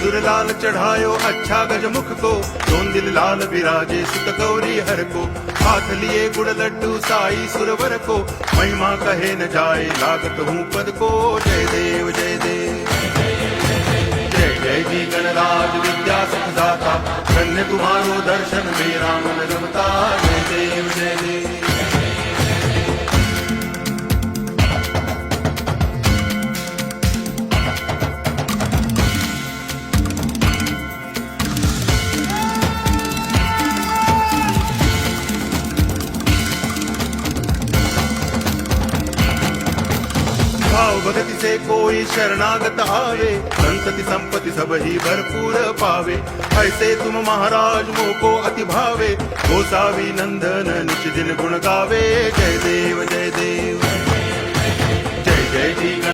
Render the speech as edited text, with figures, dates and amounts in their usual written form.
सिंदूर लाल चढ़ायो अच्छा गजमुख को, दोन दिल लाल विराजे सुत गौरी हर को। हाथ लिए गुड़ लड्डू साई सुरवर को, महिमा कहे न जाए लागत हूँ पद को। जय देव जय देव जय जय जी गणराज विद्या सुखदाता, धन्य तुम्हारो दर्शन मेरा मन रमता। जय देव जय देव। भाव भक्ति से कोई शरणागत आवे, संतति संपत्ति सब ही भरपूर पावे। ऐसे तुम महाराज मोको अति भावे, गोसावी नंदन निच दिन गुण गावे। जय देव जय देव।